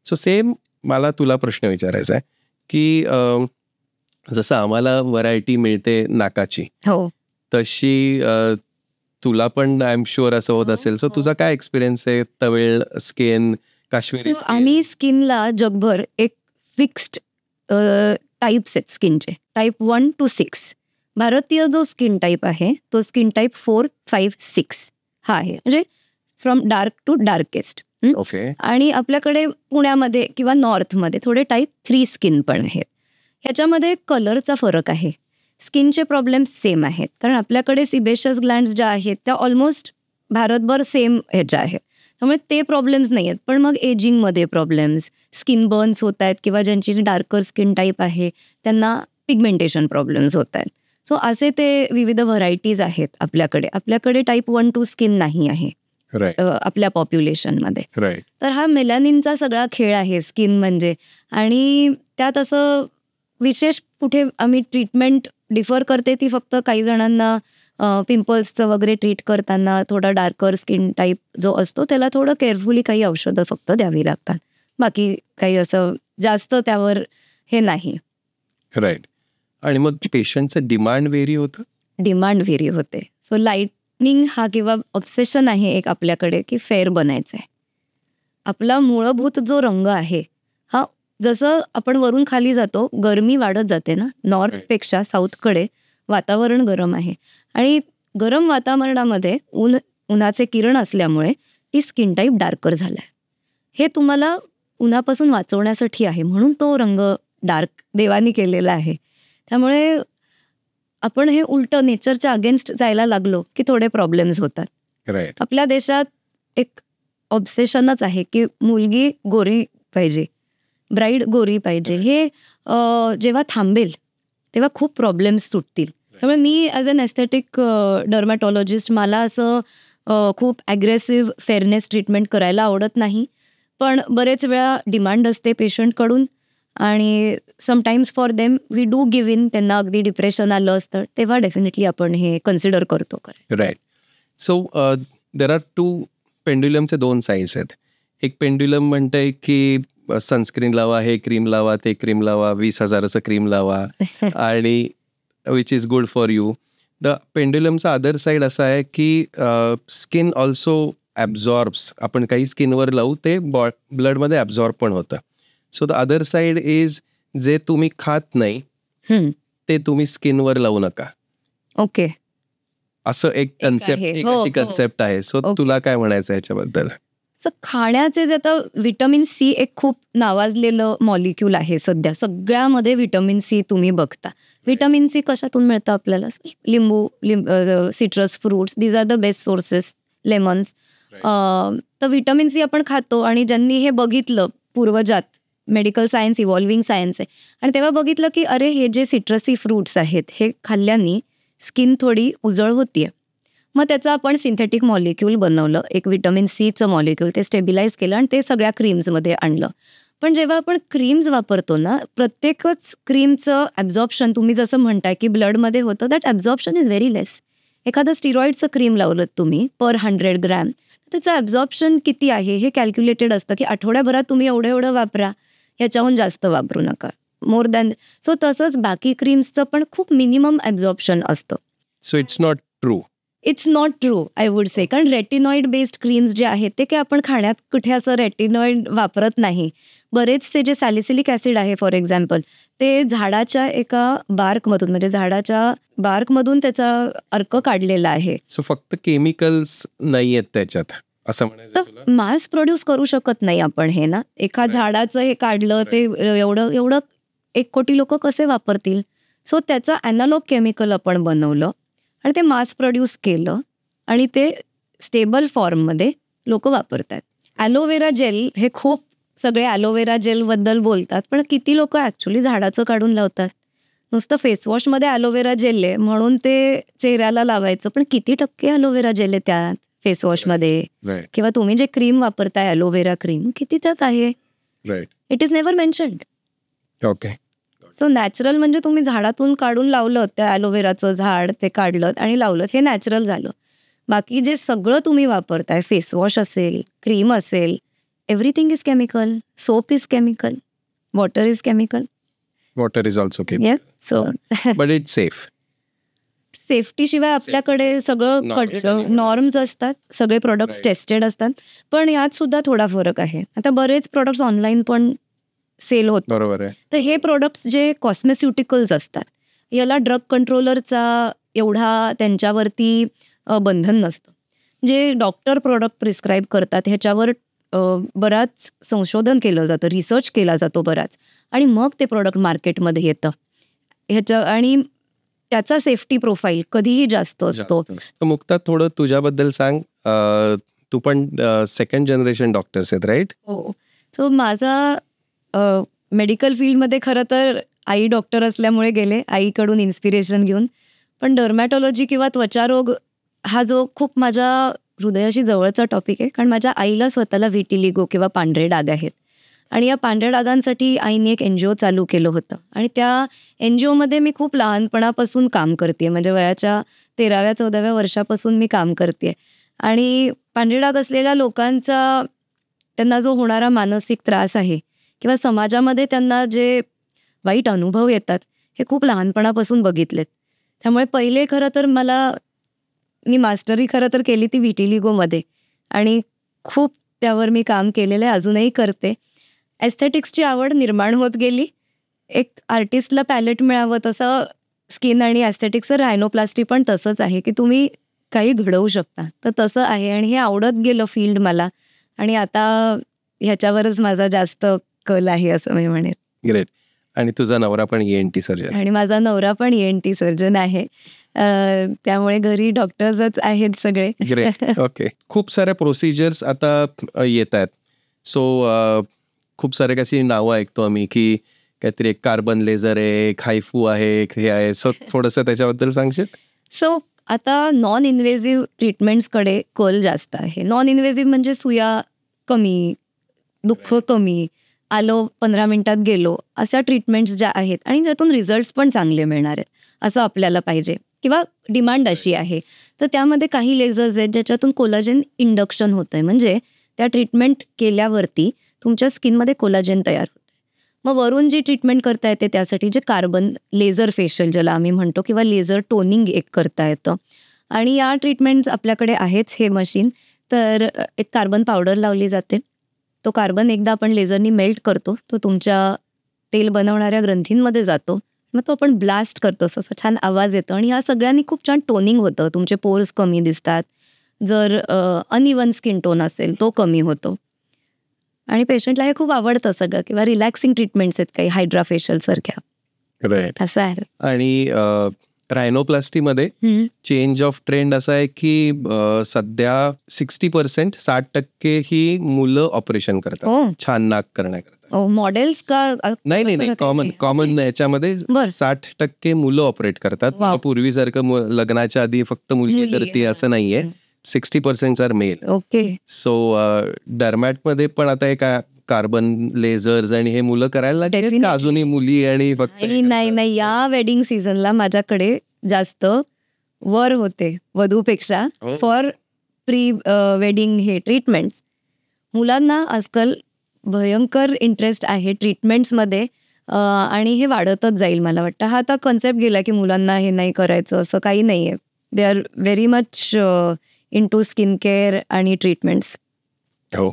So same मला तुला प्रश्न विचारायचा आहे की जसं आम्हाला व्हरायटी मिळते नाकाची, हो तशी तुला पण आय एम शुअर असं होत असेल. सो तुझा काय एक्सपिरियन्स आहे? Tamil skin, Kashmiri skin? आम्ही स्किनला जगभर एक फिक्स्ड टाईप्स आहेत स्किनचे, टाईप 1 to 6. भारतीय जो स्किन टाईप आहे तो स्किन टाईप 4, 5, 6 हा आहे, म्हणजे from dark to darkest. Okay. आणि आपल्याकडे पुण्यामध्ये किंवा नॉर्थमध्ये थोडे टाईप 3 स्किन पण आहेत. ह्याच्यामध्ये कलरचा फरक आहे. स्किनचे प्रॉब्लेम्स सेम आहेत, कारण आपल्याकडे सिबेशियस ग्लँड्स ज्या आहेत त्या ऑलमोस्ट भारतभर सेम ह्याच्या आहेत, त्यामुळे ते प्रॉब्लेम्स नाही आहेत. पण मग एजिंगमध्ये प्रॉब्लेम्स, स्किन बर्न्स होत आहेत, किंवा ज्यांची डार्कर स्किन टाईप आहे त्यांना पिगमेंटेशन प्रॉब्लेम्स होत आहेत. सो असे ते विविध व्हरायटीज आहेत आपल्याकडे. आपल्याकडे टाईप 1 to स्किन नाही आहे आपल्या पॉप्युलेशनमध्ये. तर हा मेलॅनिनचा सगळा खेळ आहे स्किन म्हणजे. आणि त्यात असं विशेष कुठे आम्ही ट्रीटमेंट डिफर करते ती फक्त काही जणांना पिंपल्सचं वगैरे ट्रीट करताना थोडा डार्कर स्किन टाईप जो असतो त्याला थोडं केअरफुली काही औषधं फक्त द्यावी लागतात. बाकी काही असं जास्त त्यावर हे नाही. राईट. आणि मग पेशंटचं डिमांड व्हेरी होतं? डिमांड व्हेरी होते. सो लाईटनिंग हा किंवा ऑब्सेशन आहे एक आपल्याकडे की फेअर बनायचं आहे. आपला मूलभूत जो रंग आहे हा, जसं आपण वरून खाली जातो गरमी वाढत जाते ना, नॉर्थपेक्षा साऊथकडे वातावरण गरम आहे, आणि गरम वातावरणामध्ये उन्हाचे किरण असल्यामुळे ती स्किन टाईप डार्कर झाला आहे. हे तुम्हाला उन्हापासून वाचवण्यासाठी आहे, म्हणून तो रंग डार्क देवानी केलेला आहे. त्यामुळे आपण हे उलट नेचरच्या अगेन्स्ट जायला लागलो की थोडे प्रॉब्लेम्स होतात. आपल्या देशात एक ऑब्सेशनच आहे की मुलगी गोरी पाहिजे, ब्राईड गोरी पाहिजे. हे जेव्हा थांबेल तेव्हा खूप प्रॉब्लेम्स सुटतील. त्यामुळे मी ॲज अन एस्थेटिक डर्मॅटॉलॉजिस्ट मला असं खूप ॲग्रेसिव्ह फेअरनेस ट्रीटमेंट करायला आवडत नाही. पण बरेच वेळा डिमांड असते पेशंटकडून, आणि sometimes for them we do give in. त्यांना अगदी डिप्रेशन आलं असतं तेव्हा डेफिनेटली आपण हे कन्सिडर करतो. राईट. सो देर आर 2 पेंड्युलमचे 2 साईड्स आहेत. एक पेंड्युलम म्हणतंय की सनस्क्रीन लावा, हे क्रीम लावा, ते क्रीम लावा, 20,000चं क्रीम लावा आणि which is good for you. The पेंड्युलमचा अदर साईड असा आहे की स्किन ऑल्सो ॲब्झॉर्ब्स. आपण काही स्किनवर लावू ते ब्लडमध्ये ॲब्झॉर्ब पण होतं. So the other side is जे तुम्ही खात नाही ते तुम्ही स्किनवर लावू नका. ओके. असं एक कन्सेप्ट, एक अशी कन्सेप्ट आहे. सो तुला काय म्हणायचं याच्याबद्दल? खाण्याचे जे आता व्हिटॅमिन सी एक खूप नावाजलेलं मॉलिक्यूल आहे सध्या. सगळ्यामध्ये व्हिटॅमिन सी तुम्ही बघता. व्हिटॅमिन सी कशातून मिळतं आपल्याला? लिंबू, citrus fruits, these are the best sources. Lemons. तर व्हिटॅमिन सी आपण खातो, आणि ज्यांनी हे बघितलं पूर्वजात, मेडिकल सायन्स इव्हॉल्विंग सायन्स आहे, आणि तेव्हा बघितलं की अरे हे जे सिट्रसी फ्रूट्स आहेत हे खाल्ल्याने स्किन थोडी उजळ होतीये. मग त्याचं आपण सिंथेटिक मॉलिक्यूल बनवलं, एक व्हिटॅमिन सीचं मॉलिक्यूल, ते स्टेबिलाइज केलं आणि ते सगळ्या क्रीम्समध्ये आणलं. पण जेव्हा आपण क्रीम्स वापरतो ना, प्रत्येकच क्रीमचं ॲब्झॉर्प्शन तुम्ही जसं म्हणताय की ब्लडमध्ये होतं, दॅट ॲब्झॉर्प्शन इज व्हेरी लेस. एखादं स्टिरॉइडचं क्रीम लावलं तुम्ही पर 100 ग्रॅम, त्याचं ॲब्झॉर्प्शन किती आहे हे कॅल्क्युलेटेड असतं की आठवड्याभरात तुम्ही एवढं वापरा, ह्याच्याहून जास्त वापरू नका, मोर दॅन. सो तसंच बाकी क्रीम्सचं पण खूप मिनिमम ॲब्झॉर्प्शन असतं. So it's not true. It's not true I would say. कारण रेटिनॉइड बेस्ड क्रीम्स जे आहेत ते काय आपण खाण्यात कुठे असं रेटिनॉइड वापरत नाही. बरेचसे जे सॅलिसिलिक ॲसिड आहे फॉर एक्झाम्पल, ते झाडाच्या एका बार्कमधून, म्हणजे झाडाच्या बार्कमधून त्याचा अर्क काढलेला आहे. सो फक्त केमिकल्स नाही आहेत त्याच्यात असं म्हणायचं. मास प्रोड्यूस करू शकत नाही आपण हे ना. एका झाडाचं हे काढलं ते एवढं 1 कोटी लोक कसे वापरतील? सो त्याचं ॲनालॉग केमिकल आपण बनवलं आणि ते मास प्रोड्यूस केलं, आणि ते स्टेबल फॉर्ममध्ये लोक वापरतात. ॲलोवेरा जेल, हे खूप सगळे ॲलोवेरा जेलबद्दल बोलतात, पण किती लोक ॲक्च्युली झाडाचं काढून लावतात? नुसतं फेसवॉशमध्ये ॲलोवेरा जेल आहे म्हणून ते चेहऱ्याला लावायचं, पण किती टक्के ॲलोवेरा जेल आहे त्यात फेसवॉशमध्ये? किंवा तुम्ही जे क्रीम वापरताय ॲलोवेरा क्रीम, किती त्यात आहे? It is never mentioned. Okay. So natural म्हणजे तुम्ही झाडातून काढून लावलं, त्या ॲलोवेराचं झाड ते काढलं आणि लावलं, हे नॅचरल झालं. बाकी जे सगळं तुम्ही वापरताय, फेसवॉश असेल, क्रीम असेल, everything is chemical. Soap is chemical, water is chemical. Water is also yes. So but it's safe. सेफ्टीशिवाय आपल्याकडे सगळं नॉर्म्स असतात, सगळे प्रोडक्ट्स Right. टेस्टेड असतात. पण यात सुद्धा थोडा फरक आहे. आता बरेच प्रोडक्ट्स ऑनलाईन पण सेल होतात. बरोबर आहे. तर हे प्रोडक्ट्स जे कॉस्मेस्युटिकल्स असतात, याला ड्रग कंट्रोलरचा एवढा त्यांच्यावरती बंधन नसतं. जे डॉक्टर प्रोडक्ट प्रिस्क्राईब करतात ह्याच्यावर बराच संशोधन केलं जातं, रिसर्च केला जातो बराच, आणि मग ते प्रोडक्ट मार्केटमध्ये येतं. आणि त्याचा सेफ्टी प्रोफाईल कधीही जास्त असतो. तर मुक्ता, थोडं तुझ्याबद्दल सांग. तू पण सेकंड जनरेशन डॉक्टर्स आहेत, राईट? हो. सो माझा मेडिकल फील्डमध्ये खरं तर आई डॉक्टर असल्यामुळे गेले, आईकडून इन्स्पिरेशन घेऊन. पण डर्मॅटॉलॉजी किंवा त्वचारोग हा जो खूप माझ्या हृदयाशी जवळचा टॉपिक आहे, कारण माझ्या आईला स्वतःला व्हिटिलिगो किंवा पांढरे डाग आहेत. आणि या पांढऱ्या डागांसाठी आईने एक NGO चालू केलं होतं, आणि त्या NGOमध्ये मी खूप लहानपणापासून काम करते. म्हणजे वयाच्या 13व्या-14व्या वर्षापासून मी काम करते. आणि पांढरे डाग असलेल्या लोकांचा, त्यांना जो होणारा मानसिक त्रास आहे किंवा समाजामध्ये त्यांना जे वाईट अनुभव येतात, हे खूप लहानपणापासून बघितलेत. त्यामुळे पहिले खरं तर मी मास्टरी खरं तर केली ती व्हिटिलिगोमध्ये, आणि खूप त्यावर मी काम केलेलं आहे, अजूनही करते. एस्थेटिक्सची आवड निर्माण होत गेली. एक आर्टिस्टला पॅलेट मिळावं तसं स्किन आणि एस्थेटिक्सचं रायनोप्लास्टी पण तसंच आहे, की तुम्ही काही घडवू शकता. तर तसं आहे, आणि हे आवडत गेलं फील्ड मला, आणि आता ह्याच्यावरच माझा जास्त कल आहे असं मी म्हणेन. ग्रेट. आणि तुझा नवरा पण ENT सर्जन? आणि माझा नवरा पण ENT सर्जन आहे. त्यामुळे घरी डॉक्टर्सच आहेत सगळे. ग्रेट. ओके. खूप साऱ्या प्रोसिजर्स आता येत आहेत. सो खूप सारे कशी नावं ऐकतो आम्ही, की काहीतरी एक कार्बन लेझर आहे, एक हायफू आहे, एक हे आहे. सो थोडंसं त्याच्याबद्दल सांगशील? सो आता नॉन इन्व्हेजिव्ह ट्रीटमेंट्सकडे कल जास्त आहे. नॉन इन्व्हेजिव्ह म्हणजे सुया कमी, दुःख कमी, आलो 15 मिनिटात गेलो, अशा ट्रीटमेंट्स ज्या आहेत, आणि त्यातून रिझल्ट्स पण चांगले मिळणार आहेत असं आपल्याला पाहिजे, किंवा डिमांड अशी आहे. तर त्यामध्ये काही लेझर्स आहेत ज्याच्यातून कोलाजेन इंडक्शन होतं आहे. म्हणजे त्या ट्रीटमेंट केल्यावरती तुमच्या स्किनमध्ये कोलाजेन तयार होतं. मग वरून जी ट्रीटमेंट करता येते त्यासाठी जे कार्बन लेझर फेशियल ज्याला आम्ही म्हणतो, किंवा लेझर टोनिंग एक करता येतं. आणि या ट्रीटमेंट्स आपल्याकडे आहेच हे मशीन. तर एक कार्बन पावडर लावली जाते. तो कार्बन एकदा आपण लेझरनी मेल्ट करतो, तो तुमच्या तेल बनवणाऱ्या ग्रंथींमध्ये जातो. मग तो आपण ब्लास्ट करतो, असं छान आवाज येतो, आणि या सगळ्यांनी खूप छान टोनिंग होतं. तुमचे पोर्स कमी दिसतात. जर अनइवन स्किन टोन असेल तो कमी होतो, आणि पेशंटला हे खूप आवडतं सगळं. किंवा रिलॅक्सिंग ट्रीटमेंट्स आहेत काही हायड्रा फेशियल सारख्या. राईट. असं आहे. आणि रायनोप्लास्टीमध्ये चेंज ऑफ ट्रेंड असा आहे, की सध्या 60% 60% ही मुलं ऑपरेशन करतात, हो. छान नाक करण्याकरता. मॉडेल्स का? नाही, कॉमन याच्यामध्ये 60% मुलं ऑपरेट करतात. Wow. पूर्वीसारखं लग्नाच्या आधी फक्त मुलगी मुली, करते असं नाहीये. 60% आर मेल. ओके. सो डर्मॅटमध्ये पण आता एक कार्बन लेझर्स आणि हे मुलं करायला लागले का Definitely. अजूनही मुली आणि फक्त हे नाही, करतात? या वेडिंग सीझनला माझ्याकडे जास्त वर होते वधूपेक्षा हो. फॉर प्री वेडिंग हे ट्रीटमेंट्स. मुलांना आजकाल भयंकर इंटरेस्ट आहे ट्रीटमेंट्समध्ये, आणि हे वाढतच जाईल मला वाटतं. हा आता कन्सेप्ट गेला की मुलांना हे नाही करायचं, असं काही नाही आहे. They are very much into skin care आणि ट्रीटमेंट्स. हो.